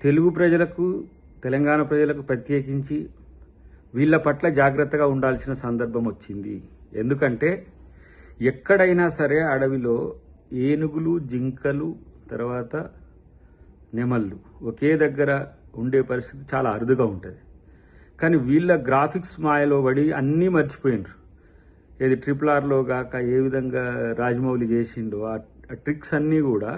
తెలుగు ప్రజలకు, తెలంగాణ ప్రజలకు ప్రత్యేకించి వీళ్ళ పట్ల జాగ్రత్తగా ఉండాల్సిన సందర్భం వచ్చింది. ఎందుకంటే ఎక్కడైనా సరే అడవిలో ఏనుగులు, జింకలు, తర్వాత నెమళ్ళు ఒకే దగ్గర ఉండే పరిస్థితి చాలా అరుదుగా ఉంటుంది. కానీ వీళ్ళ గ్రాఫిక్స్ మాయలో పడి అన్నీ మర్చిపోయినారు. ఏది RRRలో గాక ఏ విధంగా రాజమౌళి చేసిండో ఆ ట్రిక్స్ అన్నీ కూడా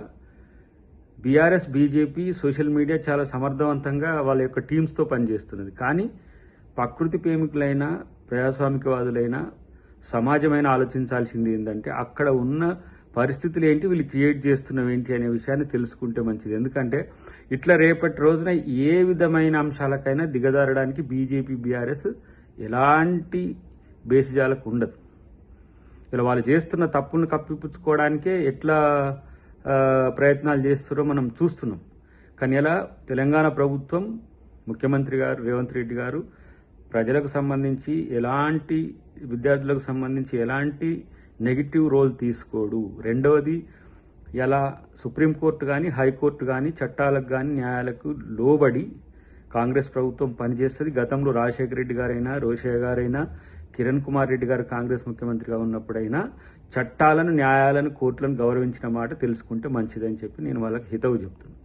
బీఆర్ఎస్, బీజేపీ, సోషల్ మీడియా చాలా సమర్థవంతంగా వాళ్ళ యొక్క టీమ్స్తో పనిచేస్తున్నది. కానీ ప్రకృతి ప్రేమికులైన, ప్రజాస్వామికవాదులైన, సమాజమైన ఆలోచించాల్సింది ఏంటంటే అక్కడ ఉన్న పరిస్థితులు ఏంటి, వీళ్ళు క్రియేట్ చేస్తున్నవి ఏంటి అనే విషయాన్ని తెలుసుకుంటే మంచిది. ఎందుకంటే ఇట్లా రేపటి రోజున ఏ విధమైన అంశాలకైనా దిగజారడానికి బీజేపీ, బీఆర్ఎస్ ఎలాంటి బేసిజాలకు ఉండదు. ఇలా వాళ్ళు చేస్తున్న తప్పును కప్పిపుచ్చుకోవడానికే ఎట్లా ప్రయత్నాలు చేస్తారో మనం చూస్తున్నాం. కానీ ఇలా తెలంగాణ ప్రభుత్వం, ముఖ్యమంత్రి గారు రేవంత్ రెడ్డి గారు ప్రజలకు సంబంధించి ఎలాంటి, విద్యార్థులకు సంబంధించి ఎలాంటి నెగిటివ్ రోల్ తీసుకోడు. రెండవది, ఇలా సుప్రీంకోర్టు కానీ, హైకోర్టు కానీ, చట్టాలకు కానీ, న్యాయాలకు లోబడి కాంగ్రెస్ ప్రభుత్వం పనిచేస్తుంది. గతంలో రాజశేఖర రెడ్డి గారైనా, రోషయ్య గారైనా, కిరణ్ కుమార్ రెడ్డి గారు కాంగ్రెస్ ముఖ్యమంత్రిగా ఉన్నప్పుడైనా చట్టాలను, న్యాయాలను, కోర్టులను గౌరవించిన మాట తెలుసుకుంటే మంచిదని చెప్పి నేను వాళ్ళకి హితవు చెప్తున్నాను.